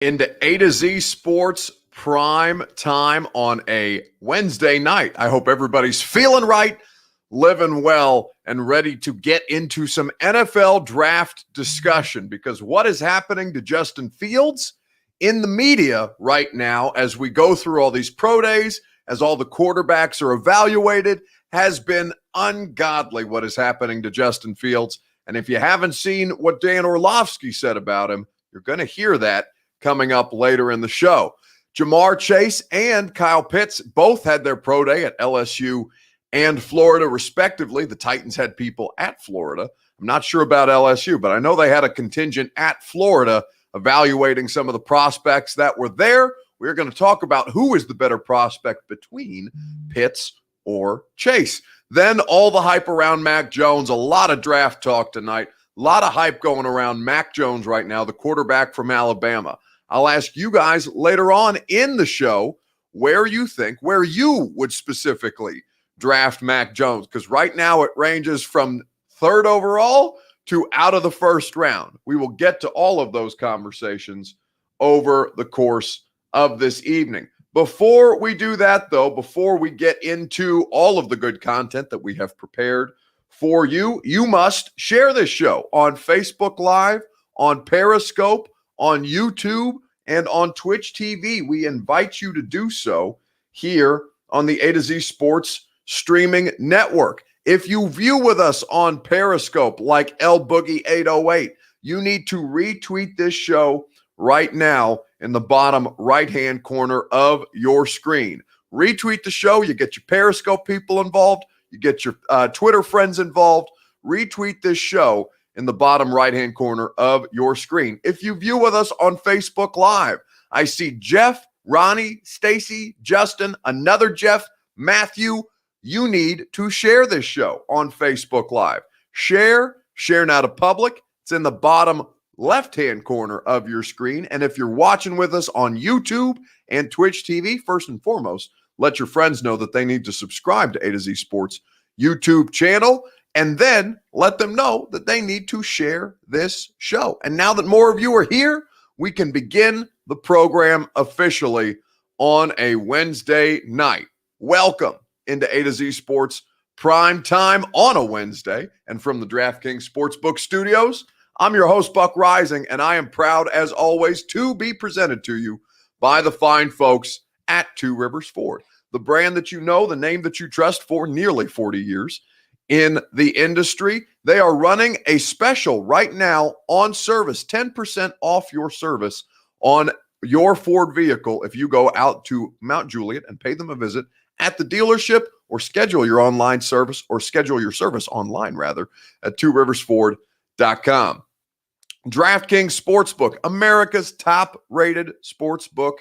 Into A to Z Sports Prime Time on a Wednesday night. I hope everybody's feeling right, living well, and ready to get into some NFL draft discussion, because what is happening to Justin Fields in the media right now as we go through all these pro days, as all the quarterbacks are evaluated, has been ungodly what is happening to Justin Fields. And if you haven't seen what Dan Orlovsky said about him, you're going to hear that coming up later in the show. Jamar Chase and Kyle Pitts both had their pro day at LSU and Florida, respectively. The Titans had people at Florida. I'm not sure about LSU, but I know they had a contingent at Florida evaluating some of the prospects that were there. We're going to talk about who is the better prospect between Pitts or Chase. Then all the hype around Mac Jones, a lot of draft talk tonight, a lot of hype going around Mac Jones right now, the quarterback from Alabama. I'll ask you guys later on in the show where you would specifically draft Mac Jones, because right now it ranges from third overall to out of the first round. We will get to all of those conversations over the course of this evening. Before we do that, though, before we get into all of the good content that we have prepared for you, you must share this show on Facebook Live, on Periscope, on YouTube, and on Twitch TV. We invite you to do so here on the A to Z Sports streaming network. If you view with us on Periscope like L Boogie 808, you need to retweet this show right now in the bottom right-hand corner of your screen. Retweet the show. You get your Periscope people involved. You get your Twitter friends involved. Retweet this show in the bottom right-hand corner of your screen. If you view with us on Facebook Live, I see Jeff, Ronnie, Stacy, Justin, another Jeff, Matthew. You need to share this show on Facebook Live. Share now to public. It's in the bottom left-hand corner of your screen. And if you're watching with us on YouTube and Twitch TV, first and foremost, let your friends know that they need to subscribe to A to Z Sports YouTube channel. And then let them know that they need to share this show. And now that more of you are here, we can begin the program officially on a Wednesday night. Welcome into A to Z Sports Prime Time on a Wednesday. And from the DraftKings Sportsbook Studios, I'm your host, Buck Rising, and I am proud, as always, to be presented to you by the fine folks at Two Rivers Ford, the brand that you know, the name that you trust for nearly 40 years. In the industry, they are running a special right now on service, 10% off your service on your Ford vehicle if you go out to Mount Juliet and pay them a visit at the dealership, or schedule your online service, or schedule your service online rather at tworiversford.com. DraftKings Sportsbook, America's top-rated sportsbook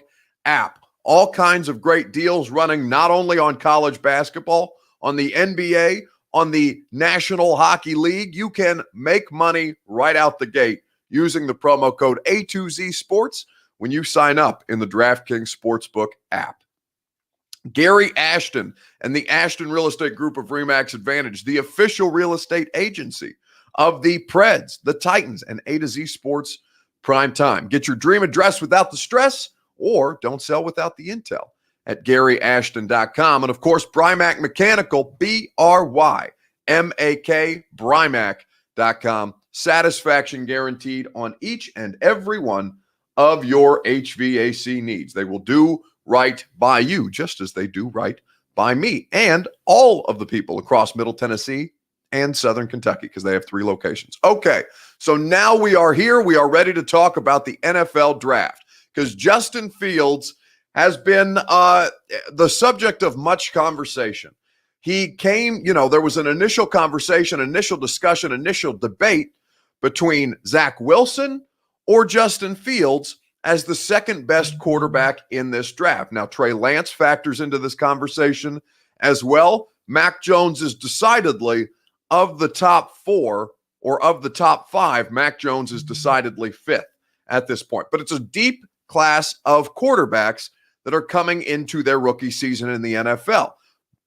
app. All kinds of great deals running not only on college basketball, on the NBA, on the National Hockey League. You can make money right out the gate using the promo code A2Z Sports when you sign up in the DraftKings Sportsbook app. Gary Ashton and the Ashton Real Estate Group of Remax Advantage, the official real estate agency of the Preds, the Titans, and A to Z Sports Prime Time. Get your dream address without the stress, or don't sell without the intel at GaryAshton.com. And of course, Brymak Mechanical, BRYMAK, Brymak.com. Satisfaction guaranteed on each and every one of your HVAC needs. They will do right by you, just as they do right by me and all of the people across Middle Tennessee and Southern Kentucky, because they have 3 locations. Okay, so now we are here. We are ready to talk about the NFL draft, because Justin Fields has been the subject of much conversation. He came, there was an initial conversation, initial discussion, initial debate between Zach Wilson or Justin Fields as the second best quarterback in this draft. Now, Trey Lance factors into this conversation as well. Mac Jones is decidedly, of the top 4 or of the top 5, Mac Jones is decidedly 5th at this point. But it's a deep class of quarterbacks that are coming into their rookie season in the NFL.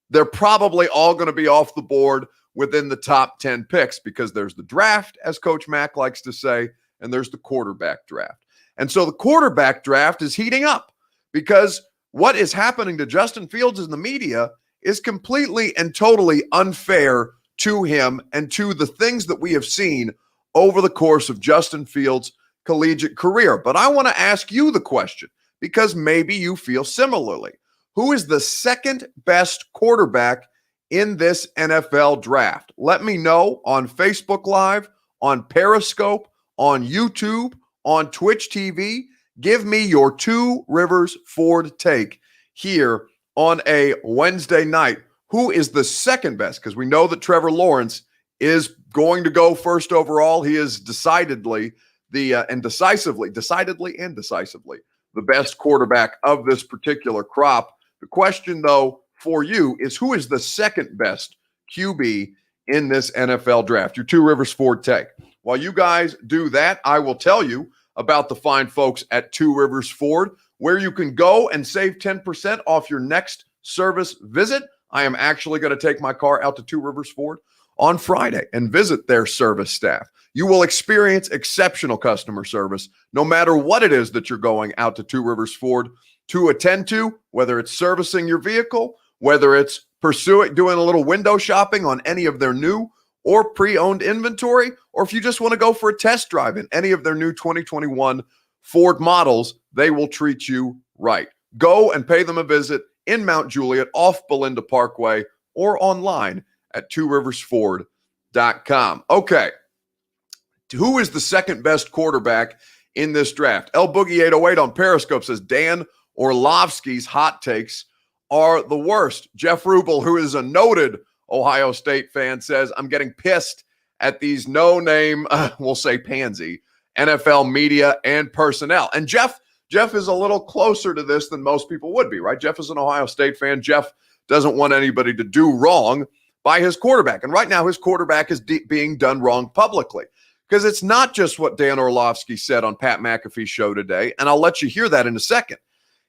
They're probably all going to be off the board within the top 10 picks, because there's the draft, as Coach Mack likes to say, and there's the quarterback draft. And so the quarterback draft is heating up because what is happening to Justin Fields in the media is completely and totally unfair to him and to the things that we have seen over the course of Justin Fields' collegiate career. But I want to ask you the question because maybe you feel similarly. Who is the second best quarterback in this NFL draft? Let me know on Facebook Live, on Periscope, on YouTube, on Twitch TV. Give me your Two Rivers Ford take here on a Wednesday night. Who is the second best? Because we know that Trevor Lawrence is going to go first overall. He is decidedly decisively the best quarterback of this particular crop. The question, though, for you is who is the second best QB in this NFL draft? Your Two Rivers Ford take. While you guys do that, I will tell you about the fine folks at Two Rivers Ford, where you can go and save 10% off your next service visit. I am actually going to take my car out to Two Rivers Ford on Friday and visit their service staff. You will experience exceptional customer service no matter what it is that you're going out to Two Rivers Ford to attend to, whether it's servicing your vehicle, whether it's doing a little window shopping on any of their new or pre-owned inventory, or if you just want to go for a test drive in any of their new 2021 Ford models, they will treat you right. Go and pay them a visit in Mount Juliet off Belinda Parkway or online at tworiversford.com. Okay, who is the second best quarterback in this draft? El Boogie 808 on Periscope says Dan Orlovsky's hot takes are the worst. Jeff Rubel, who is a noted Ohio State fan, says, I'm getting pissed at these no-name, we'll say pansy, NFL media and personnel. And Jeff is a little closer to this than most people would be, right? Jeff is an Ohio State fan. Jeff doesn't want anybody to do wrong by his quarterback. And right now his quarterback is being done wrong publicly because it's not just what Dan Orlovsky said on Pat McAfee's show today, and I'll let you hear that in a second.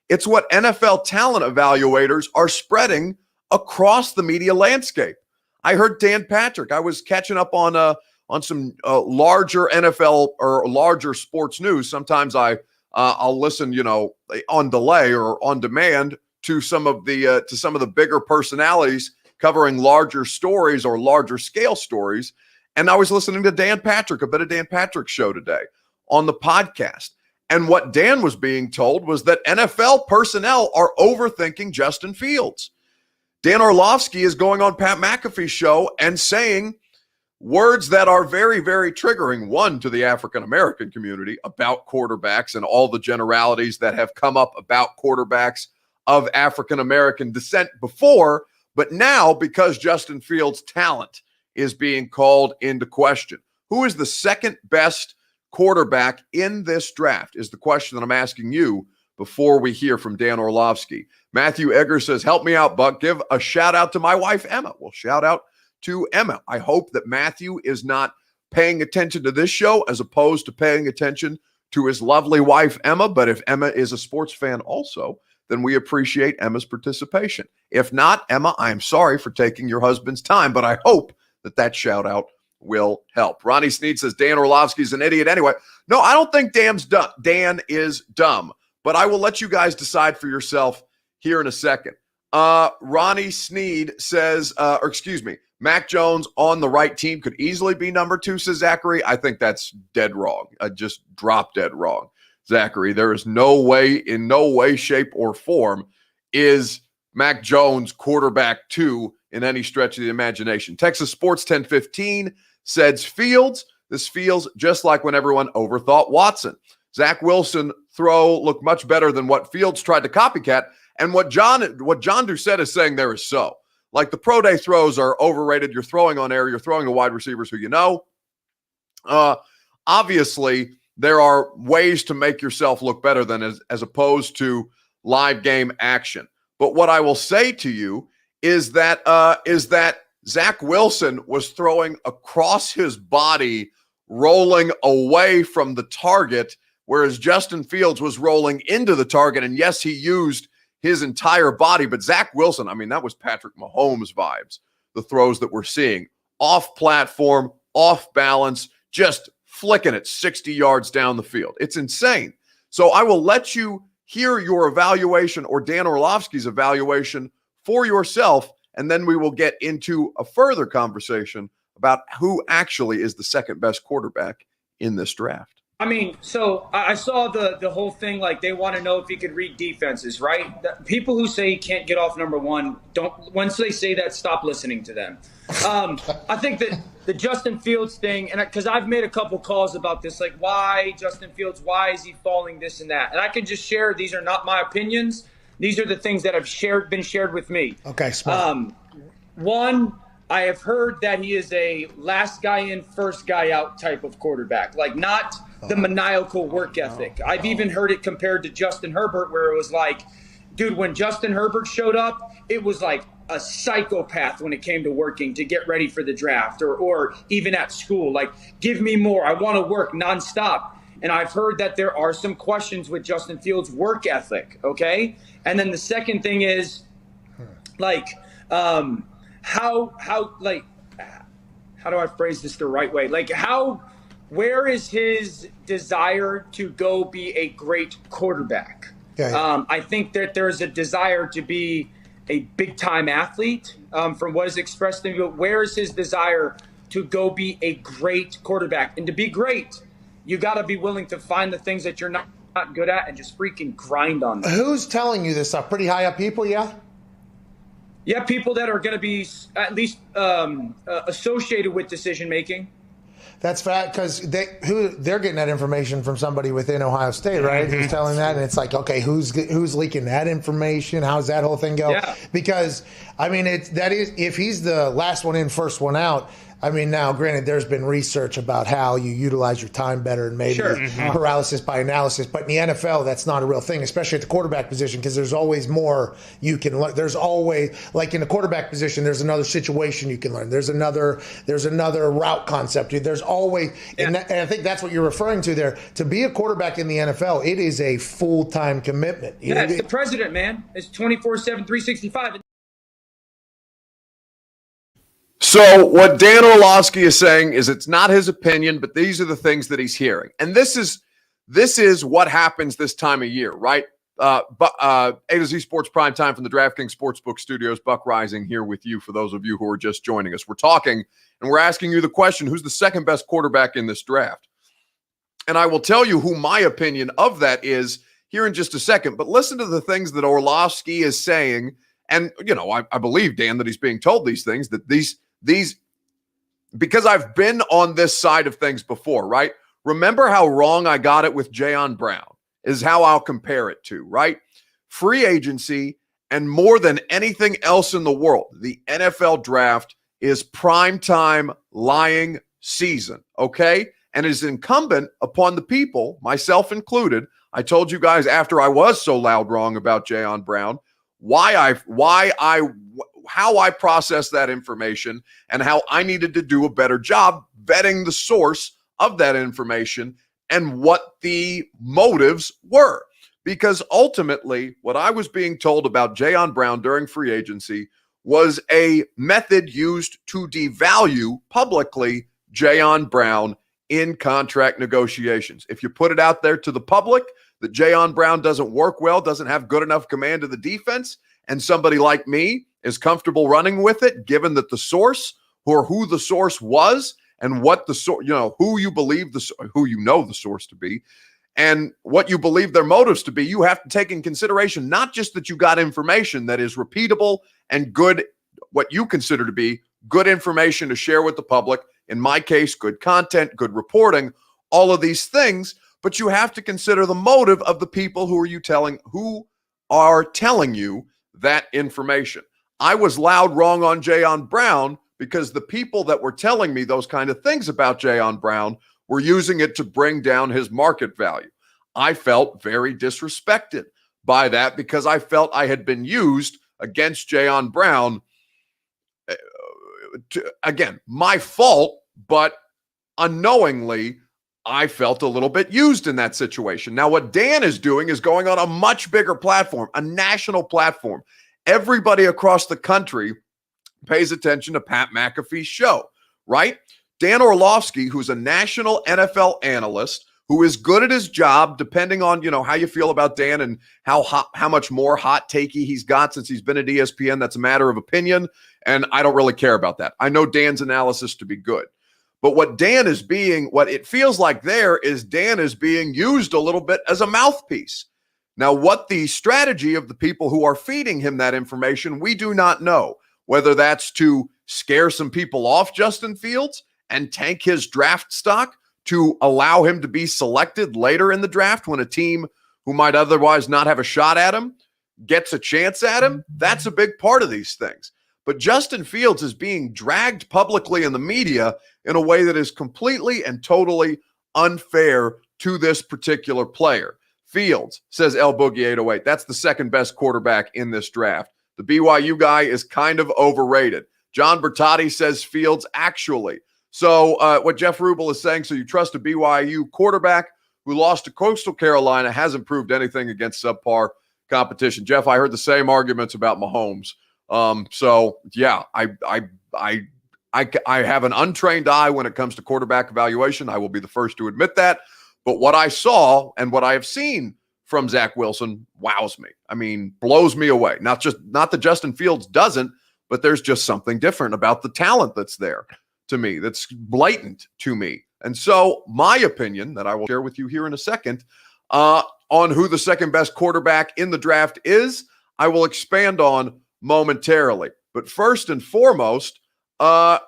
It's what NFL talent evaluators are spreading across the media landscape. I heard Dan Patrick. I was catching up on some larger NFL or larger sports news. Sometimes I'll listen, on delay or on demand to some of the bigger personalities covering larger stories or larger scale stories. And I was listening to Dan Patrick, a bit of Dan Patrick's show today on the podcast. And what Dan was being told was that NFL personnel are overthinking Justin Fields. Dan Orlovsky is going on Pat McAfee's show and saying words that are very, very triggering, one, to the African-American community about quarterbacks and all the generalities that have come up about quarterbacks of African-American descent before, but now because Justin Fields' talent is being called into question. Who is the second best quarterback in this draft is the question that I'm asking you before we hear from Dan Orlovsky. Matthew Egger says, help me out, Buck. Give a shout out to my wife, Emma. Well, shout out to Emma. I hope that Matthew is not paying attention to this show as opposed to paying attention to his lovely wife, Emma. But if Emma is a sports fan also, then we appreciate Emma's participation. If not, Emma, I am sorry for taking your husband's time, but I hope that shout out will help. Ronnie Sneed says Dan Orlovsky's an idiot anyway. No, I don't think Dan is dumb, but I will let you guys decide for yourself here in a second. Ronnie Sneed says, Mac Jones on the right team could easily be number 2, says Zachary. I think that's dead wrong. Just drop dead wrong, Zachary. There is no way, in no way, shape, or form is Mac Jones quarterback 2 in any stretch of the imagination. Texas Sports 1015 says Fields. This feels just like when everyone overthought Watson. Zach Wilson throw looked much better than what Fields tried to copycat. And what John Doucette is saying there is so. Like the pro day throws are overrated. You're throwing on air. You're throwing to wide receivers who you know. Obviously, there are ways to make yourself look better than as opposed to live game action. But what I will say to you is that Zach Wilson was throwing across his body, rolling away from the target, whereas Justin Fields was rolling into the target. And yes, he used his entire body, but Zach Wilson, I mean, that was Patrick Mahomes vibes, the throws that we're seeing. Off platform, off balance, just flicking it 60 yards down the field. It's insane. So I will let you hear your evaluation or Dan Orlovsky's evaluation for yourself, and then we will get into a further conversation about who actually is the second best quarterback in this draft. I mean, so I saw the whole thing, like they want to know if he could read defenses, right? People who say he can't get off number one, once they say that, stop listening to them. I think that the Justin Fields thing, and because I've made a couple calls about this, like why Justin Fields, why is he falling, this and that? And I can just share, these are not my opinions. These are the things that have been shared with me. Okay, smart. One, I have heard that he is a last guy in, first guy out type of quarterback, like not the maniacal work ethic. I've even heard it compared to Justin Herbert, where it was like, dude, when Justin Herbert showed up, it was like a psychopath when it came to working to get ready for the draft or even at school. Like, give me more. I want to work nonstop. And I've heard that there are some questions with Justin Fields' work ethic, okay? And then the second thing is, like, how do I phrase this the right way? Like, where is his desire to go be a great quarterback? Okay. I think that there's a desire to be a big-time athlete from what is expressed in you. Where is his desire to go be a great quarterback? And to be great, you got to be willing to find the things that you're not good at and just freaking grind on them. Who's telling you this stuff? Pretty high up people, yeah? Yeah, people that are going to be at least associated with decision-making. That's fact, because they're getting that information from somebody within Ohio State, right? Who's telling that, and it's like, okay, who's leaking that information? How's that whole thing go? Yeah. Because I mean, if he's the last one in, first one out. I mean, now, granted, there's been research about how you utilize your time better and maybe paralysis by analysis. But in the NFL, that's not a real thing, especially at the quarterback position, because there's always more you can learn. There's always, like in the quarterback position, there's another situation you can learn. There's another route concept. There's always, and I think that's what you're referring to there. To be a quarterback in the NFL, it is a full-time commitment. Yeah, it's the president, man. It's 24/7, 365. So what Dan Orlovsky is saying is it's not his opinion, but these are the things that he's hearing. And this is what happens this time of year, right? A to Z Sports Prime Time from the DraftKings Sportsbook Studios. Buck Rising here with you for those of you who are just joining us. We're talking and we're asking you the question, who's the second best quarterback in this draft? And I will tell you who my opinion of that is here in just a second. But listen to the things that Orlovsky is saying. And, you know, I believe, Dan, that he's being told these things, that these because I've been on this side of things before, right? Remember how wrong I got it with Jayon Brown is how I'll compare it to, right? Free agency and more than anything else in the world, the NFL draft is primetime lying season, okay? And it is incumbent upon the people, myself included. I told you guys after I was so loud wrong about Jayon Brown, how I processed that information and how I needed to do a better job vetting the source of that information and what the motives were. Because ultimately, what I was being told about Jayon Brown during free agency was a method used to devalue publicly Jayon Brown in contract negotiations. If you put it out there to the public that Jayon Brown doesn't work well, doesn't have good enough command of the defense, and somebody like me is comfortable running with it, given that the source or who the source was and what the source, who you believe who you know the source to be and what you believe their motives to be, you have to take in consideration not just that you got information that is repeatable and good, what you consider to be good information to share with the public. In my case, good content, good reporting, all of these things, but you have to consider the motive of the people who are telling you that information. I was loud wrong on Jayon Brown because the people that were telling me those kind of things about Jayon Brown were using it to bring down his market value. I felt very disrespected by that because I felt I had been used against Jayon Brown. Again, my fault, but unknowingly, I felt a little bit used in that situation. Now, what Dan is doing is going on a much bigger platform, a national platform. Everybody across the country pays attention to Pat McAfee's show, right? Dan Orlovsky, who's a national NFL analyst, who is good at his job, depending on, how you feel about Dan and how much more hot takey he's got since he's been at ESPN. That's a matter of opinion, and I don't really care about that. I know Dan's analysis to be good. But what it feels like there is Dan is being used a little bit as a mouthpiece. Now, what the strategy of the people who are feeding him that information, we do not know. Whether that's to scare some people off Justin Fields and tank his draft stock to allow him to be selected later in the draft when a team who might otherwise not have a shot at him gets a chance at him, that's a big part of these things. But Justin Fields is being dragged publicly in the media in a way that is completely and totally unfair to this particular player. Fields, says El Boogie 808, that's the second best quarterback in this draft. The BYU guy is kind of overrated. John Bertotti says Fields actually. So what Jeff Rubel is saying, so you trust a BYU quarterback who lost to Coastal Carolina, hasn't proved anything against subpar competition. Jeff, I heard the same arguments about Mahomes. So yeah, I have an untrained eye when it comes to quarterback evaluation. I will be the first to admit that. But what I saw and what I have seen from Zach Wilson wows me. I mean, blows me away. Not that Justin Fields doesn't, but there's just something different about the talent that's there to me, that's blatant to me. And so my opinion that I will share with you here in a second on who the second best quarterback in the draft is, I will expand on momentarily. But first and foremost, I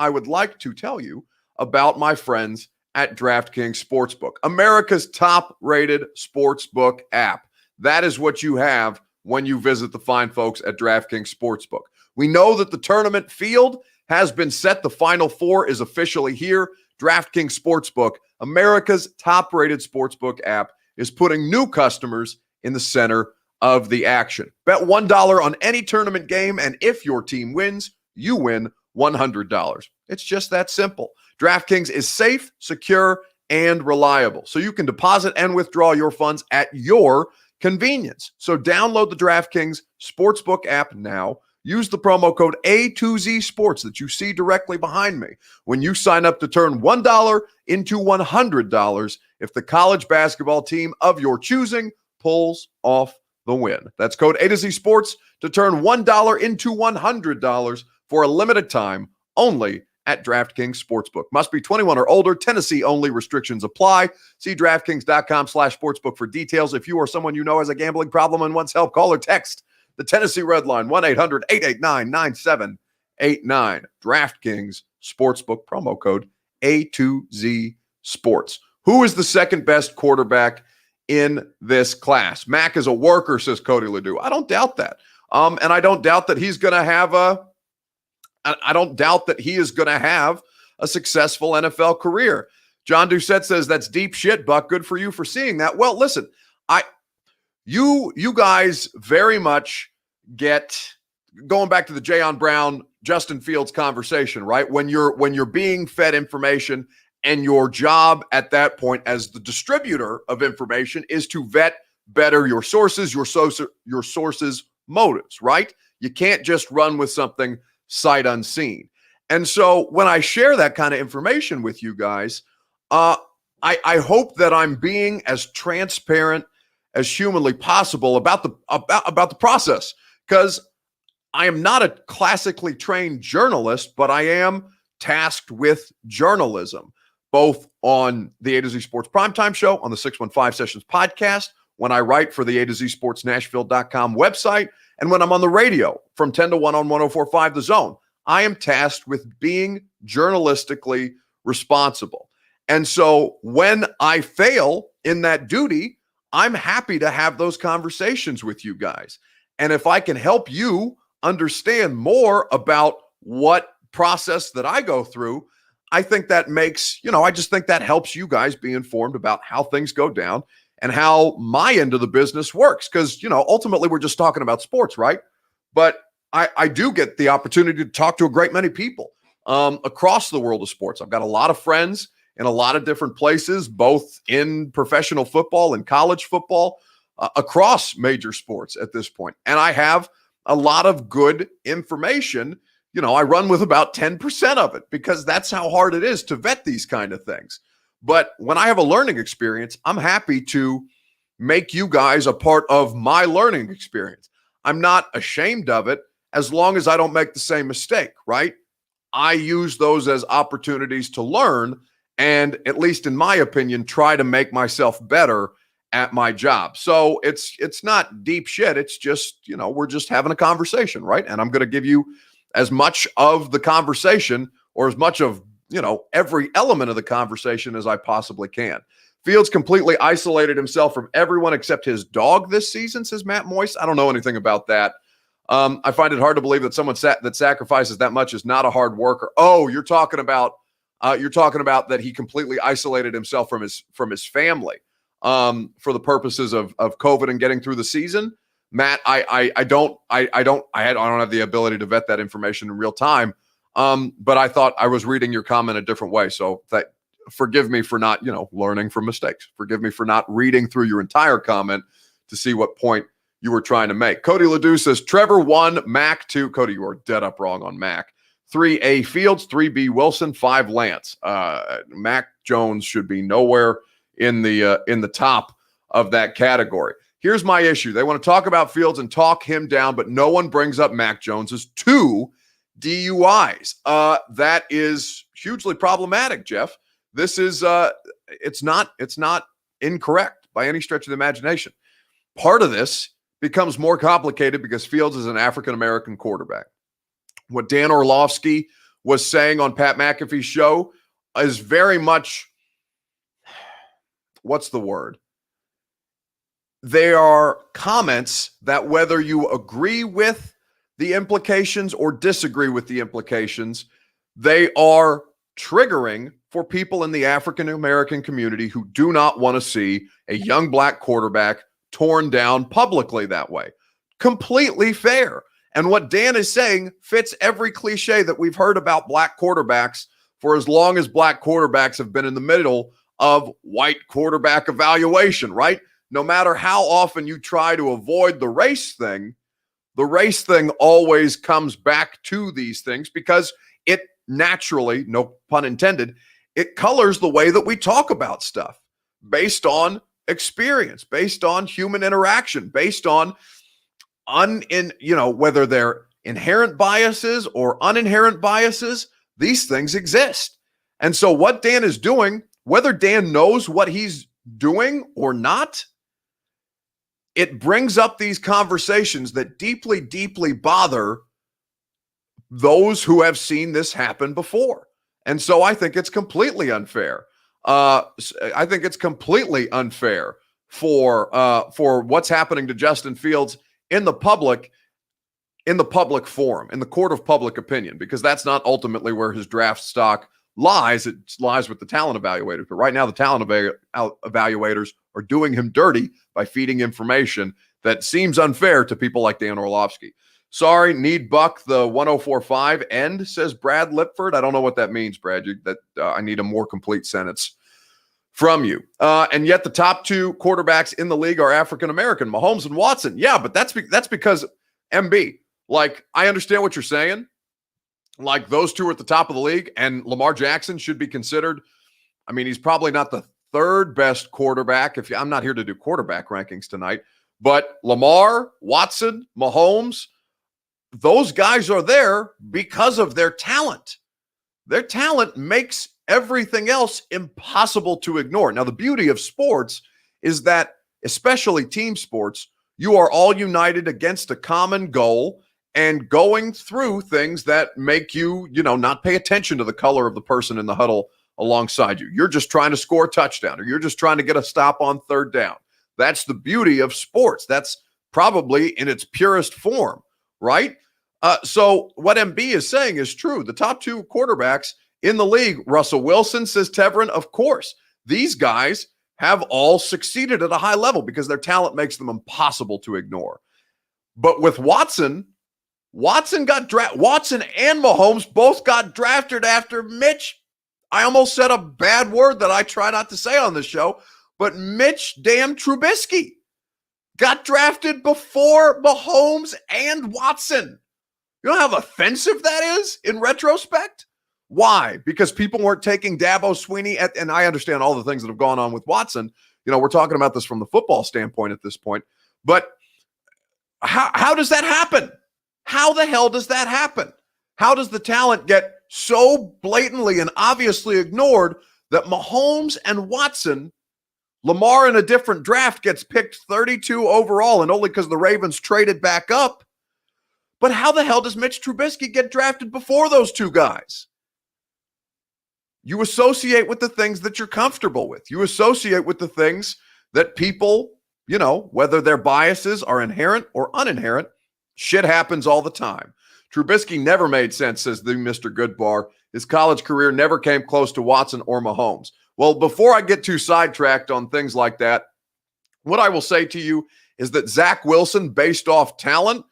would like to tell you about my friends at DraftKings Sportsbook, America's top-rated sportsbook app. That is what you have when you visit the fine folks at DraftKings Sportsbook. We know that the tournament field has been set. The Final Four is officially here. DraftKings Sportsbook, America's top-rated sportsbook app, is putting new customers in the center of the action. Bet $1 on any tournament game, and if your team wins, you win $100. It's just that simple. DraftKings is safe, secure, and reliable, so you can deposit and withdraw your funds at your convenience. So download the DraftKings Sportsbook app now. Use the promo code A2Z Sports that you see directly behind me when you sign up to turn $1 into $100 if the college basketball team of your choosing pulls off the win. That's code A2Z Sports to turn $1 into $100 for a limited time only at DraftKings Sportsbook. Must be 21 or older. Tennessee only. Restrictions apply. See DraftKings.com/sportsbook for details. If you or someone you know has a gambling problem and wants help, call or text the Tennessee Red Line, 1-800-889-9789. DraftKings Sportsbook, promo code A2Z Sports. Who is the second best quarterback in this class? Mac is a worker, says Cody Ledoux. I don't doubt that. And I don't doubt that he's going to have I don't doubt that he is going to have a successful NFL career. John Doucette says, that's deep shit, Buck. Good for you for seeing that. Well, listen, you guys very much get, going back to the Jayon Brown, Justin Fields conversation, right? When you're being fed information and your job at that point as the distributor of information is to vet better your sources motives, right? You can't just run with something sight unseen. And so when I share that kind of information with you guys, I hope that I'm being as transparent as humanly possible about the process, because I am not a classically trained journalist, but I am tasked with journalism, both on the A to Z Sports Primetime Show, on the 615 Sessions podcast, when I write for the A to Z Sports Nashville.com website, and when I'm on the radio from 10 to 1 on 104.5 The Zone. I am tasked with being journalistically responsible. And so when I fail in that duty, I'm happy to have those conversations with you guys. And if I can help you understand more about what process that I go through, I think that makes, I just think that helps you guys be informed about how things go down and how my end of the business works. Because, ultimately we're just talking about sports, right? But I do get the opportunity to talk to a great many people across the world of sports. I've got a lot of friends in a lot of different places, both in professional football and college football, across major sports at this point. And I have a lot of good information. I run with about 10% of it because that's how hard it is to vet these kind of things. But when I have a learning experience, I'm happy to make you guys a part of my learning experience. I'm not ashamed of it as long as I don't make the same mistake, right? I use those as opportunities to learn and, at least in my opinion, try to make myself better at my job. So it's not deep shit. It's just, we're just having a conversation, right? And I'm going to give you as much of the conversation or as much of, every element of the conversation as I possibly can. Fields completely isolated himself from everyone except his dog this season, says Matt Moyes. I don't know anything about that. I find it hard to believe that someone that sacrifices that much is not a hard worker. Oh, you're talking about that he completely isolated himself from his family for the purposes of COVID and getting through the season. Matt, I don't have the ability to vet that information in real time. But I thought I was reading your comment a different way. So forgive me for not, learning from mistakes. Forgive me for not reading through your entire comment to see what point you were trying to make. Cody Ledoux says, Trevor 1, Mac 2. Cody, you are dead up wrong on Mac. 3A Fields, 3B Wilson, 5 Lance. Mac Jones should be nowhere in the top of that category. Here's my issue. They want to talk about Fields and talk him down, but no one brings up Mac Jones's 2 DUIs. That is hugely problematic, Jeff. This is it's not incorrect by any stretch of the imagination. Part of this becomes more complicated because Fields is an African-American quarterback. What Dan Orlovsky was saying on Pat McAfee's show is very much, what's the word? They are comments that whether you agree with the implications or disagree with the implications, they are triggering for people in the African-American community who do not want to see a young black quarterback torn down publicly that way. Completely fair. And what Dan is saying fits every cliche that we've heard about black quarterbacks for as long as black quarterbacks have been in the middle of white quarterback evaluation, right? No matter how often you try to avoid the race thing always comes back to these things because it naturally, no pun intended, it colors the way that we talk about stuff based on experience, based on human interaction, based on whether they're inherent biases or uninherent biases, these things exist. And so what Dan is doing, whether Dan knows what he's doing or not, it brings up these conversations that deeply, deeply bother those who have seen this happen before. And so I think it's completely unfair. I think it's completely unfair for what's happening to Justin Fields in the public forum, in the court of public opinion, because that's not ultimately where his draft stock lies. It lies with the talent evaluators. But right now, the talent evaluators are doing him dirty by feeding information that seems unfair to people like Dan Orlovsky. Sorry, need Buck the 1045 end, says Brad Lipford. I don't know what that means, Brad. I need a more complete sentence from you. And yet the top 2 quarterbacks in the league are African-American, Mahomes and Watson. Yeah, but that's because MB, like, I understand what you're saying. Like, those 2 are at the top of the league, and Lamar Jackson should be considered. I mean, he's probably not the 3rd best quarterback. I'm not here to do quarterback rankings tonight, but Lamar, Watson, Mahomes, those guys are there because of their talent. Their talent makes everything else impossible to ignore. Now, the beauty of sports is that, especially team sports, you are all united against a common goal and going through things that make you, not pay attention to the color of the person in the huddle alongside you. You're just trying to score a touchdown, or you're just trying to get a stop on 3rd down. That's the beauty of sports. That's probably in its purest form, right? So what MB is saying is true. The top 2 quarterbacks in the league, Russell Wilson, says Tevrin, of course, these guys have all succeeded at a high level because their talent makes them impossible to ignore. But with Watson got drafted. Watson and Mahomes both got drafted after Mitch. I almost said a bad word that I try not to say on this show, but Mitch damn Trubisky got drafted before Mahomes and Watson. You know how offensive that is in retrospect? Why? Because people weren't taking Dabo Sweeney and I understand all the things that have gone on with Watson. We're talking about this from the football standpoint at this point. But how does that happen? How the hell does that happen? How does the talent get so blatantly and obviously ignored that Mahomes and Watson, Lamar in a different draft gets picked 32 overall and only because the Ravens traded back up? But how the hell does Mitch Trubisky get drafted before those two guys? You associate with the things that you're comfortable with. You associate with the things that people, whether their biases are inherent or uninherent, shit happens all the time. Trubisky never made sense, says the Mr. Goodbar. His college career never came close to Watson or Mahomes. Well, before I get too sidetracked on things like that, what I will say to you is that Zach Wilson, based off talent,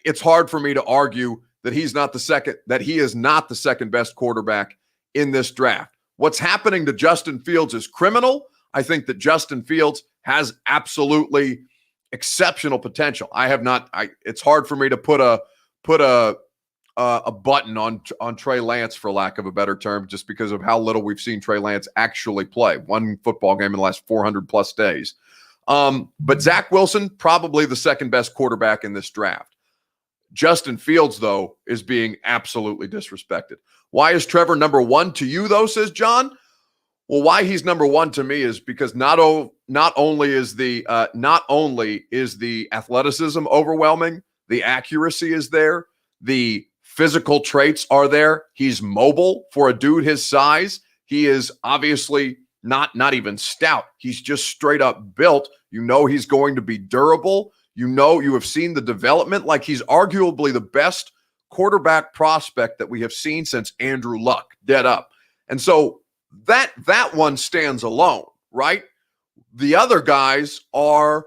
it's hard for me to argue that he is not the second best quarterback in this draft. What's happening to Justin Fields is criminal. I think that Justin Fields has absolutely exceptional potential. It's hard for me to put a button on Trey Lance, for lack of a better term, just because of how little we've seen Trey Lance actually play. One football game in the last 400 plus days. But Zach Wilson, probably the second best quarterback in this draft. Justin Fields, though, is being absolutely disrespected. Why is Trevor number one to you, though, says John? Well, why he's number one to me is because not only is the athleticism overwhelming, the accuracy is there, the physical traits are there. He's mobile for a dude his size. He is obviously not even stout. He's just straight up built. He's going to be durable. You have seen the development. Like, he's arguably the best quarterback prospect that we have seen since Andrew Luck, dead up. And so that one stands alone, right? The other guys are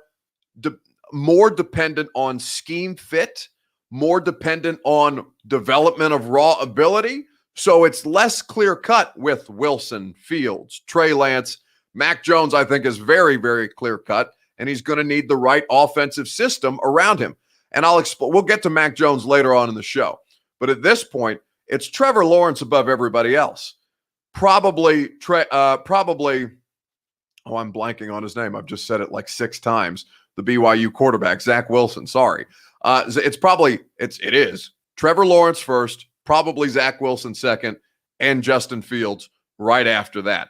more dependent on scheme fit, more dependent on development of raw ability. So it's less clear cut with Wilson, Fields, Trey Lance. Mac Jones, I think, is very, very clear cut, and he's going to need the right offensive system around him. And we'll get to Mac Jones later on in the show. But at this point, it's Trevor Lawrence above everybody else. Probably, I'm blanking on his name. I've just said it like 6 times. The BYU quarterback, Zach Wilson, sorry. It is Trevor Lawrence first, probably Zach Wilson second, and Justin Fields right after that.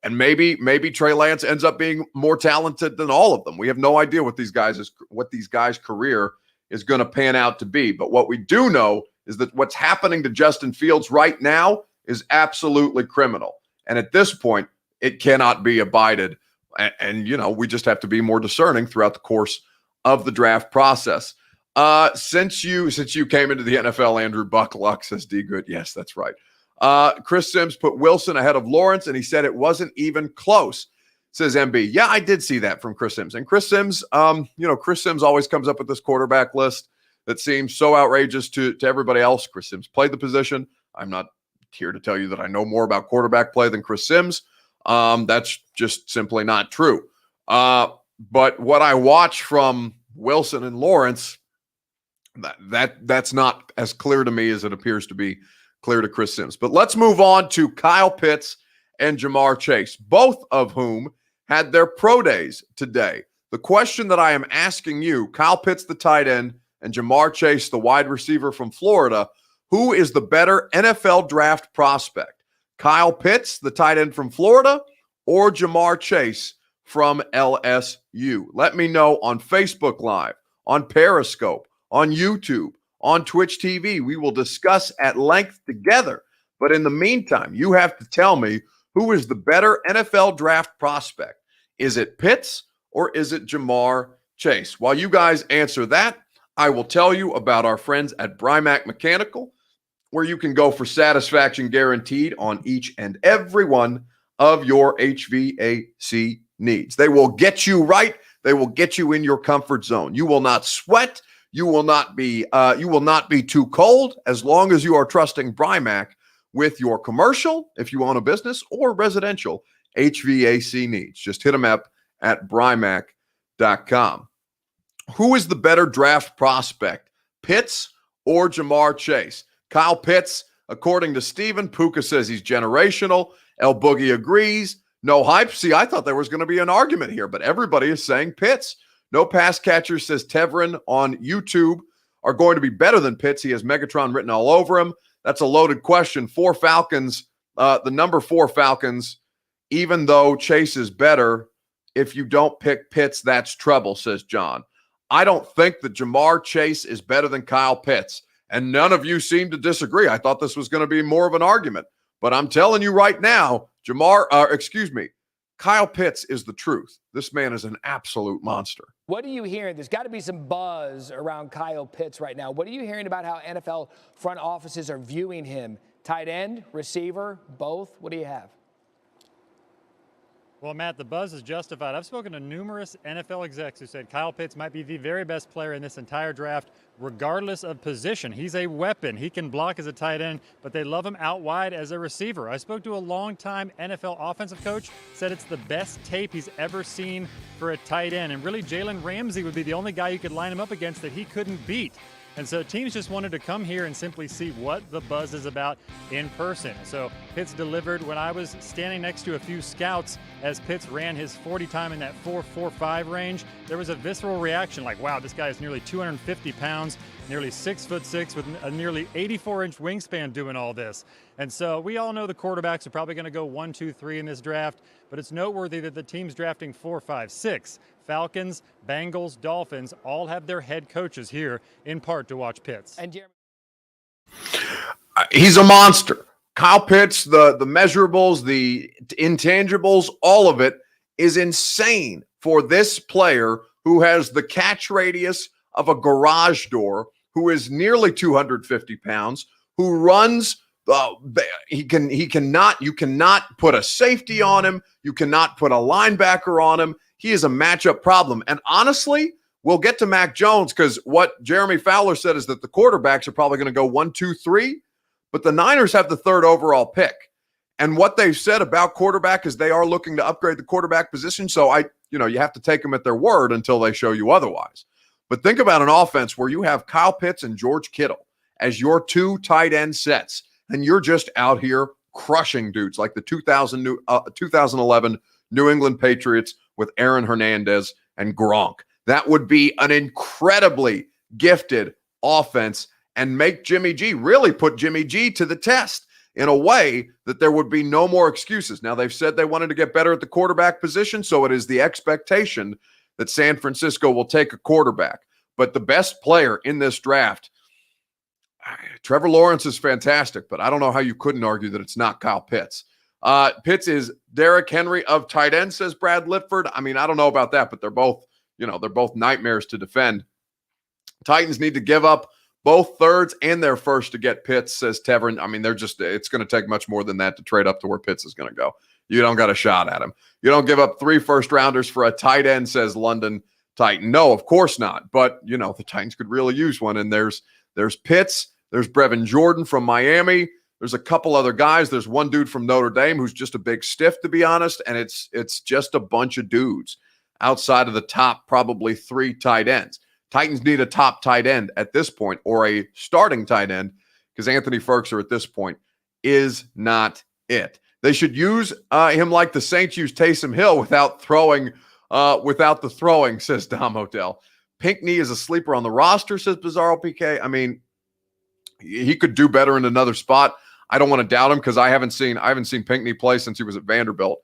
And maybe Trey Lance ends up being more talented than all of them. We have no idea what these guys' career is going to pan out to be. But what we do know is that what's happening to Justin Fields right now is absolutely criminal. And at this point, it cannot be abided. And we just have to be more discerning throughout the course of the draft process. Since you came into the NFL, Andrew Buckluck, says D. Good. Yes, that's right. Chris Sims put Wilson ahead of Lawrence, and he said it wasn't even close, says MB. Yeah, I did see that from Chris Sims. And Chris Sims, Chris Sims always comes up with this quarterback list that seems so outrageous to everybody else. Chris Sims played the position. I'm not here to tell you that I know more about quarterback play than Chris Sims. That's just simply not true. But what I watch from Wilson and Lawrence, that's not as clear to me as it appears to be clear to Chris Sims. But let's move on to Kyle Pitts and Jamar Chase, both of whom had their pro days today. The question that I am asking you, Kyle Pitts, the tight end, and Jamar Chase, the wide receiver from Florida, who is the better NFL draft prospect? Kyle Pitts, the tight end from Florida, or Jamar Chase from LSU? Let me know on Facebook Live, on Periscope, on YouTube, on Twitch TV. We will discuss at length together. But in the meantime, you have to tell me who is the better NFL draft prospect. Is it Pitts or is it Jamar Chase? While you guys answer that, I will tell you about our friends at Brymak Mechanical, where you can go for satisfaction guaranteed on each and every one of your HVAC needs. They will get you right. They will get you in your comfort zone. You will not sweat. You will not be too cold as long as you are trusting Brymak with your commercial, if you own a business, or residential HVAC needs. Just hit them up at Brymak.com. Who is the better draft prospect, Pitts or Jamar Chase? Kyle Pitts, According to Steven, Puka says he's generational. El Boogie agrees. No hype. See, I thought there was going to be an argument here, but everybody is saying Pitts. No pass catcher, says Tevrin on YouTube, are going to be better than Pitts. He has Megatron written all over him. That's a loaded question. 4 Falcons, the number 4 Falcons, even though Chase is better, if you don't pick Pitts, that's trouble, says John. I don't think that Jamar Chase is better than Kyle Pitts, and none of you seem to disagree. I thought this was going to be more of an argument, but I'm telling you right now, Kyle Pitts is the truth. This man is an absolute monster. What are you hearing? There's got to be some buzz around Kyle Pitts right now. What are you hearing about how NFL front offices are viewing him? Tight end, receiver, both? What do you have? Well, Matt, the buzz is justified. I've spoken to numerous NFL execs who said Kyle Pitts might be the very best player in this entire draft, regardless of position. He's a weapon. He can block as a tight end, but they love him out wide as a receiver. I spoke to a longtime NFL offensive coach, said it's the best tape he's ever seen for a tight end. And really, Jalen Ramsey would be the only guy you could line him up against that he couldn't beat. And so teams just wanted to come here and simply see what the buzz is about in person. So Pitts delivered when I was standing next to a few scouts as Pitts ran his 40 time in that 4.45 range. There was a visceral reaction like, wow, this guy is nearly 250 pounds, nearly 6'6", with a nearly 84-inch wingspan doing all this. And so we all know the quarterbacks are probably going to go 1, 2, 3 in this draft, but it's noteworthy that the teams drafting 4, 5, 6, Falcons, Bengals, Dolphins, all have their head coaches here in part to watch Pitts. And Jeremy, he's a monster. Kyle Pitts, the measurables, the intangibles, all of it is insane for this player who has the catch radius of a garage door, who is nearly 250 pounds, who runs. You cannot put a safety on him. You cannot put a linebacker on him. He is a matchup problem. And honestly, we'll get to Mac Jones because what Jeremy Fowler said is that the quarterbacks are probably going to go 1, 2, 3, but the Niners have the 3rd overall pick. And what they've said about quarterback is they are looking to upgrade the quarterback position. So you have to take them at their word until they show you otherwise. But think about an offense where you have Kyle Pitts and George Kittle as your 2 tight end sets, and you're just out here crushing dudes like the 2011 New England Patriots with Aaron Hernandez and Gronk. That would be an incredibly gifted offense and make Jimmy G, really put Jimmy G to the test in a way that there would be no more excuses. Now, they've said they wanted to get better at the quarterback position, so it is the expectation that San Francisco will take a quarterback. But the best player in this draft, Trevor Lawrence, is fantastic, but I don't know how you couldn't argue that it's not Kyle Pitts. Pitts is Derrick Henry of tight end, says Brad Litford. I mean, I don't know about that, but they're both nightmares to defend. Titans need to give up both 3rds and their 1st to get Pitts, says Tevrin. I mean, it's going to take much more than that to trade up to where Pitts is going to go. You don't got a shot at him. You don't give up 3 first-rounders for a tight end, says London Titan. No, of course not. But, the Titans could really use one. And there's Pitts. There's Brevin Jordan from Miami. There's a couple other guys. There's one dude from Notre Dame who's just a big stiff, to be honest, and it's just a bunch of dudes outside of the top probably 3 tight ends. Titans need a top tight end at this point, or a starting tight end, because Anthony Ferguson at this point is not it. They should use him like the Saints use Taysom Hill without the throwing, says Dom Odell. Pinckney is a sleeper on the roster, says Bizarro PK. I mean, he could do better in another spot. I don't want to doubt him because I haven't seen Pinckney play since he was at Vanderbilt.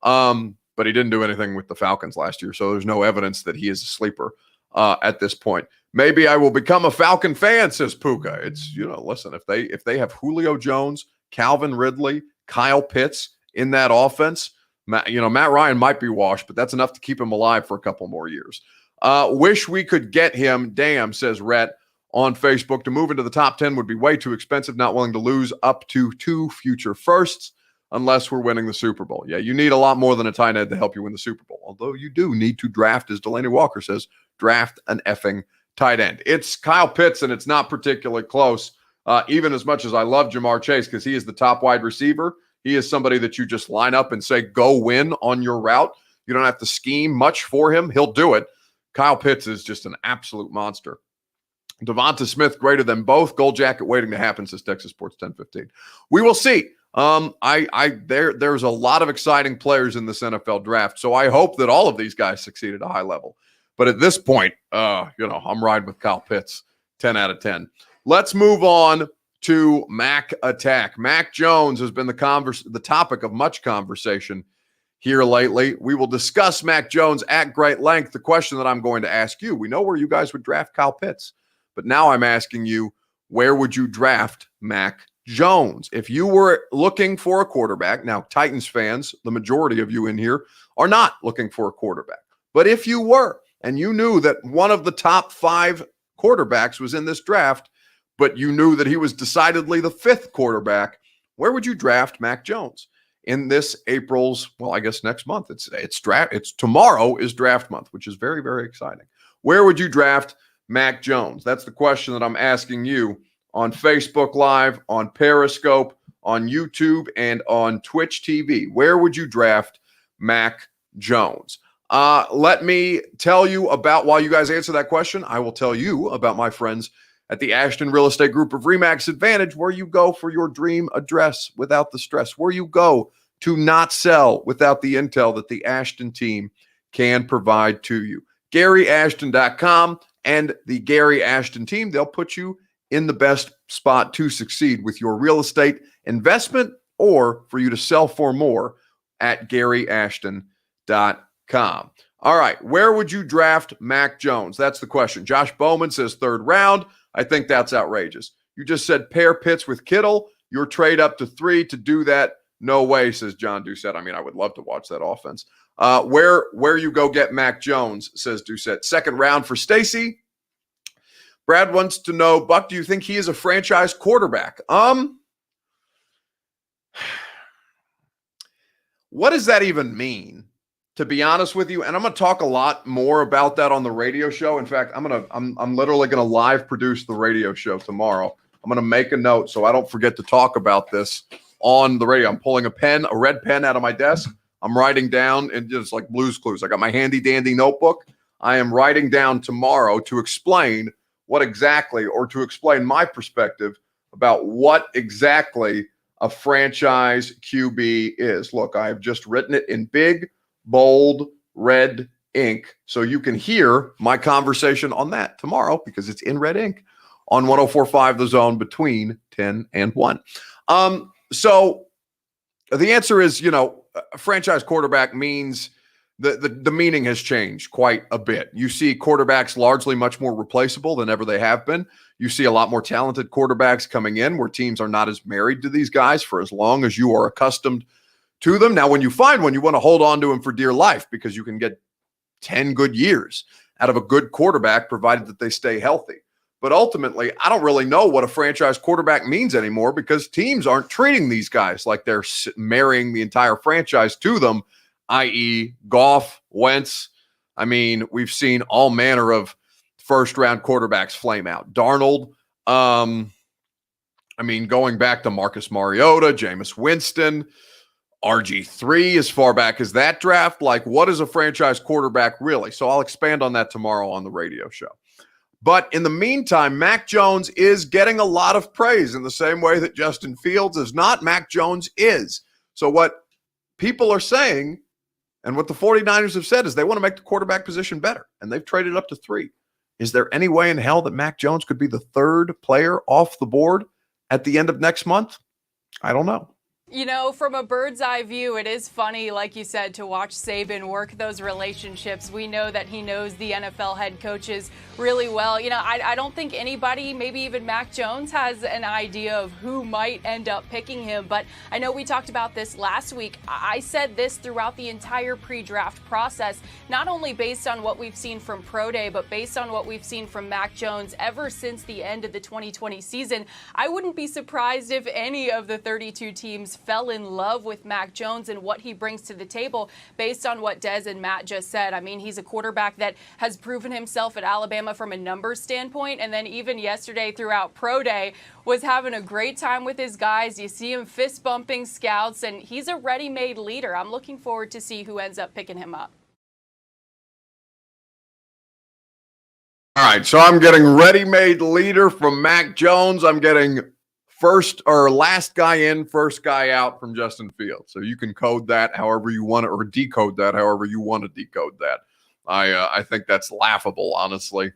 But he didn't do anything with the Falcons last year, so there's no evidence that he is a sleeper at this point. Maybe I will become a Falcon fan, says Puka. It's, listen, if they have Julio Jones, Calvin Ridley, Kyle Pitts in that offense, Matt Ryan might be washed, but that's enough to keep him alive for a couple more years. Wish we could get him, damn, says Rhett on Facebook. To move into the top 10 would be way too expensive, not willing to lose up to 2 future firsts unless we're winning the Super Bowl. Yeah, you need a lot more than a tight end to help you win the Super Bowl, although you do need to draft, as Delaney Walker says, draft an effing tight end. It's Kyle Pitts, and it's not particularly close, even as much as I love Jamar Chase because he is the top wide receiver. He is somebody that you just line up and say, go win on your route. You don't have to scheme much for him. He'll do it. Kyle Pitts is just an absolute monster. Devonta Smith greater than both. Gold jacket waiting to happen, says Texas Sports 1015. We will see. There's a lot of exciting players in this NFL draft, so I hope that all of these guys succeed at a high level. But at this point, I'm riding with Kyle Pitts, 10 out of 10. Let's move on to Mac Attack. Mac Jones has been the topic of much conversation here lately. We will discuss Mac Jones at great length. The question that I'm going to ask you, we know where you guys would draft Kyle Pitts, but now I'm asking you, where would you draft Mac Jones? If you were looking for a quarterback, now Titans fans, the majority of you in here, are not looking for a quarterback. But if you were, and you knew that one of the top 5 quarterbacks was in this draft, but you knew that he was decidedly the 5th quarterback, where would you draft Mac Jones in this April's, well, I guess next month? It's tomorrow is draft month, which is very, very exciting. Where would you draft Mac Jones? That's the question that I'm asking you on Facebook Live, on Periscope, on YouTube, and on Twitch TV. Where would you draft Mac Jones? Let me tell you about, while you guys answer that question, I will tell you about my friends at the Ashton Real Estate Group of RE/MAX Advantage, where you go for your dream address without the stress, where you go to not sell without the intel that the Ashton team can provide to you. GaryAshton.com and the Gary Ashton team, they'll put you in the best spot to succeed with your real estate investment or for you to sell for more at GaryAshton.com. All right, where would you draft Mac Jones? That's the question. Josh Bowman says 3rd round. I think that's outrageous. You just said pair Pitts with Kittle. Your trade up to 3 to do that. No way, says John Doucette. I mean, I would love to watch that offense. Where you go get Mac Jones, says Doucette. 2nd round for Stacy. Brad wants to know, Buck, do you think he is a franchise quarterback? What does that even mean, to be honest with you? And I'm going to talk a lot more about that on the radio show. In fact, I'm literally going to live produce the radio show tomorrow. I'm going to make a note so I don't forget to talk about this on the radio. I'm pulling a red pen out of my desk. I'm writing down, and just like Blue's Clues, I got my handy dandy notebook. I am writing down tomorrow to explain what exactly, or to explain my perspective about what exactly a franchise QB is. Look, I have just written it in big, bold, red ink, so you can hear my conversation on that tomorrow, because it's in red ink on 104.5 The Zone between 10 and 1. So the answer is, a franchise quarterback means the meaning has changed quite a bit. You see quarterbacks largely much more replaceable than ever they have been. You see a lot more talented quarterbacks coming in where teams are not as married to these guys for as long as you are accustomed to them. Now, when you find one, you want to hold on to him for dear life, because you can get 10 good years out of a good quarterback, provided that they stay healthy. But ultimately, I don't really know what a franchise quarterback means anymore, because teams aren't treating these guys like they're marrying the entire franchise to them, i.e. Goff, Wentz. I mean, we've seen all manner of first-round quarterbacks flame out. Darnold, going back to Marcus Mariota, Jameis Winston, RG3, as far back as that draft. Like, what is a franchise quarterback really? So I'll expand on that tomorrow on the radio show. But in the meantime, Mac Jones is getting a lot of praise in the same way that Justin Fields is not. Mac Jones is. So what people are saying, and what the 49ers have said, is they want to make the quarterback position better, and they've traded up to 3. Is there any way in hell that Mac Jones could be the 3rd player off the board at the end of next month? I don't know. From a bird's eye view, it is funny, like you said, to watch Saban work those relationships. We know that he knows the NFL head coaches really well. I don't think anybody, maybe even Mac Jones, has an idea of who might end up picking him. But I know we talked about this last week. I said this throughout the entire pre-draft process, not only based on what we've seen from Pro Day, but based on what we've seen from Mac Jones ever since the end of the 2020 season. I wouldn't be surprised if any of the 32 teams fell in love with Mac Jones and what he brings to the table based on what Dez and Matt just said. I mean, he's a quarterback that has proven himself at Alabama from a numbers standpoint, and then even yesterday throughout Pro Day was having a great time with his guys. You see him fist bumping scouts, and he's a ready-made leader. I'm looking forward to see who ends up picking him up. All right, so I'm getting ready-made leader from Mac Jones. I'm getting first or last guy in, first guy out from Justin Fields. So you can code that however you want it, or decode that however you want to decode that. I think that's laughable, honestly,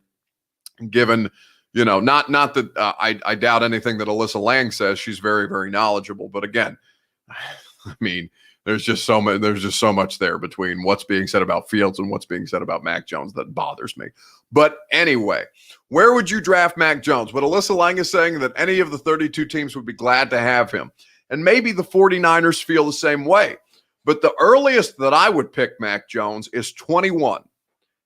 given, not that I doubt anything that Alyssa Lang says. She's very, very knowledgeable. But again, I mean, there's just so much there between what's being said about Fields and what's being said about Mac Jones that bothers me. But anyway, where would you draft Mac Jones? What Alyssa Lang is saying, that any of the 32 teams would be glad to have him. And maybe the 49ers feel the same way. But the earliest that I would pick Mac Jones is 21.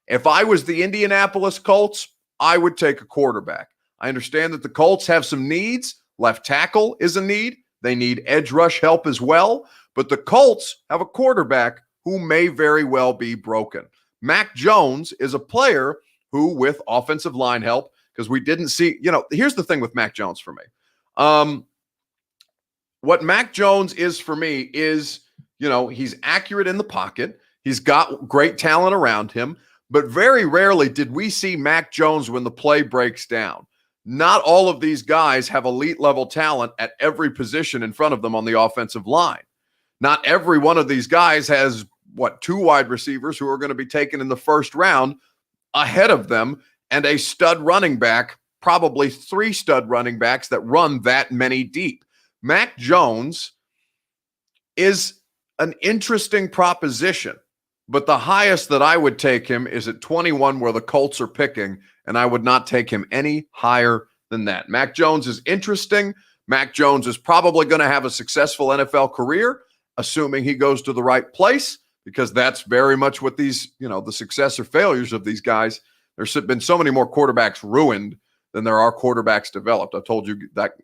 If I was the Indianapolis Colts, I would take a quarterback. I understand that the Colts have some needs. Left tackle is a need. They need edge rush help as well. But the Colts have a quarterback who may very well be broken. Mac Jones is a player who, with offensive line help, because we didn't see, here's the thing with Mac Jones for me. What Mac Jones is for me is, he's accurate in the pocket. He's got great talent around him. But very rarely did we see Mac Jones when the play breaks down. Not all of these guys have elite level talent at every position in front of them on the offensive line. Not every one of these guys has, 2 wide receivers who are going to be taken in the first round ahead of them, and a stud running back, probably 3 stud running backs that run that many deep. Mac Jones is an interesting proposition, but the highest that I would take him is at 21, where the Colts are picking, and I would not take him any higher than that. Mac Jones is interesting. Mac Jones is probably going to have a successful NFL career, assuming he goes to the right place, because that's very much what these, the success or failures of these guys. There's been so many more quarterbacks ruined than there are quarterbacks developed. I've told you that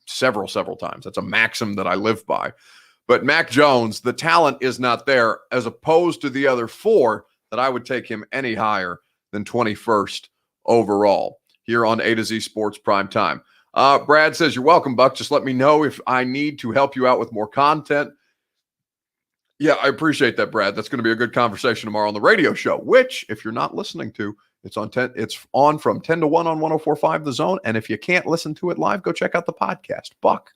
several times. That's a maxim that I live by. But Mac Jones, the talent is not there, as opposed to the other 4 that I would take him any higher than 21st overall here on A to Z Sports Prime Time. Brad says, you're welcome, Buck. Just let me know if I need to help you out with more content. Yeah, I appreciate that, Brad. That's going to be a good conversation tomorrow on the radio show, which, if you're not listening to, it's on from 10 to 1 on 104.5 The Zone. And if you can't listen to it live, go check out the podcast, Buck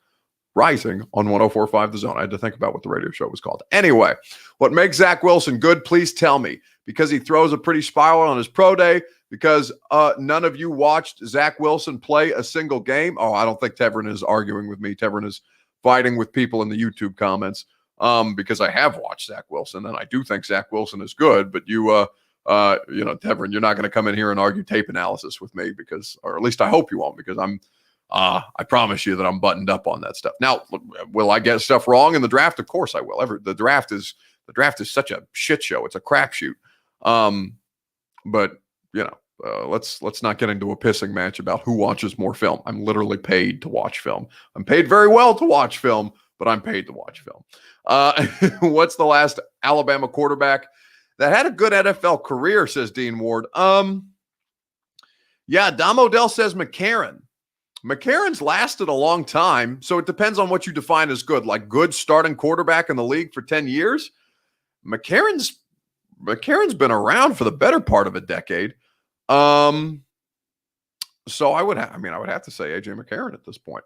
Rising on 104.5 The Zone. I had to think about what the radio show was called. Anyway, what makes Zach Wilson good? Please tell me. Because he throws a pretty spiral on his pro day? Because none of you watched Zach Wilson play a single game? Oh, I don't think Tevrin is arguing with me. Tevrin is fighting with people in the YouTube comments, because I have watched Zach Wilson, and I do think Zach Wilson is good. But Tevrin, you're not going to come in here and argue tape analysis with me, or at least I hope you won't, because I promise you that I'm buttoned up on that stuff. Now, will I get stuff wrong in the draft? Of course I will. The draft is such a shit show. It's a crapshoot. But let's not get into a pissing match about who watches more film. I'm literally paid to watch film. I'm paid very well to watch film, but I'm paid to watch film. What's the last Alabama quarterback that had a good NFL career, says Dean Ward? Yeah, Dom Odell says McCarron. McCarron's lasted a long time, so it depends on what you define as good. Like good starting quarterback in the league for 10 years? McCarron's been around for the better part of a decade. So I would have to say AJ McCarron at this point.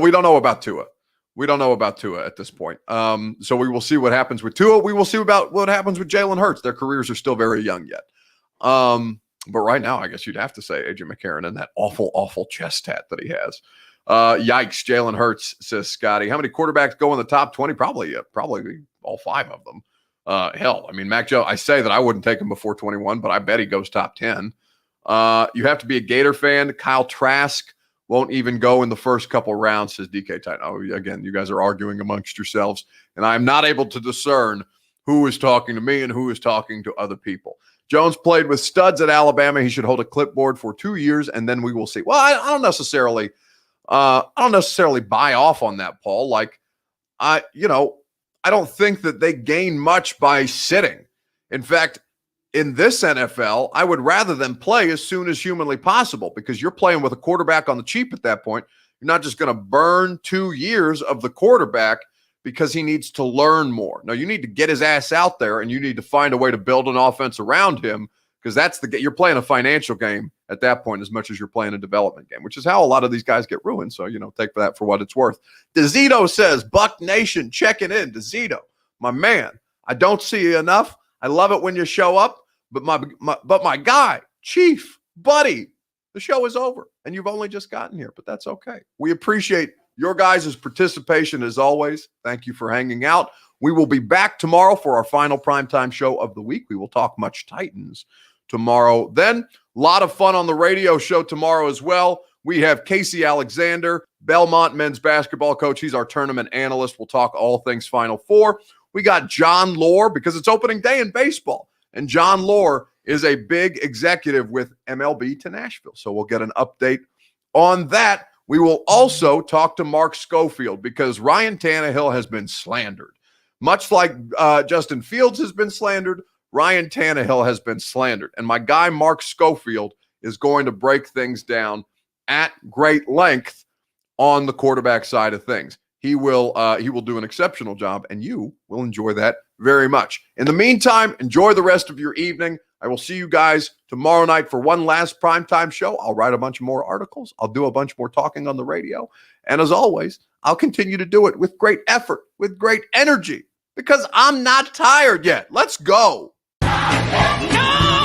We don't know about Tua. We don't know about Tua at this point. So we will see what happens with Tua. We will see about what happens with Jalen Hurts. Their careers are still very young yet. But right now, I guess you'd have to say AJ McCarron and that awful, awful chest tat that he has. Yikes, Jalen Hurts, says Scotty. How many quarterbacks go in the top 20? Probably all 5 of them. Hell, I mean, Mac Jones, I say that I wouldn't take him before 21, but I bet he goes top 10. You have to be a Gator fan. Kyle Trask won't even go in the first couple rounds, says DK Titan. Oh, again, you guys are arguing amongst yourselves, and I'm not able to discern who is talking to me and who is talking to other people. Jones played with studs at Alabama. He should hold a clipboard for 2 years, and then we will see. Well, I don't necessarily buy off on that, Paul. Like, I don't think that they gain much by sitting. In fact, in this NFL, I would rather them play as soon as humanly possible, because you're playing with a quarterback on the cheap at that point. You're not just going to burn 2 years of the quarterback because he needs to learn more. No, you need to get his ass out there, and you need to find a way to build an offense around him, because you're playing a financial game at that point as much as you're playing a development game, which is how a lot of these guys get ruined. So, take that for what it's worth. DeZito says, Buck Nation checking in. DeZito, my man, I don't see you enough. I love it when you show up, but my guy, Chief, buddy, the show is over, and you've only just gotten here, but that's okay. We appreciate your guys' participation as always. Thank you for hanging out. We will be back tomorrow for our final primetime show of the week. We will talk much Titans tomorrow. Then, a lot of fun on the radio show tomorrow as well. We have Casey Alexander, Belmont men's basketball coach. He's our tournament analyst. We'll talk all things Final Four. We got John Lohr, because it's opening day in baseball, and John Lohr is a big executive with MLB to Nashville. So we'll get an update on that. We will also talk to Mark Schofield, because Ryan Tannehill has been slandered. Much like Justin Fields has been slandered, Ryan Tannehill has been slandered. And my guy, Mark Schofield, is going to break things down at great length on the quarterback side of things. He will do an exceptional job, and you will enjoy that very much. In the meantime, enjoy the rest of your evening. I will see you guys tomorrow night for one last primetime show. I'll write a bunch more articles. I'll do a bunch more talking on the radio. And as always, I'll continue to do it with great effort, with great energy, because I'm not tired yet. Let's go. No!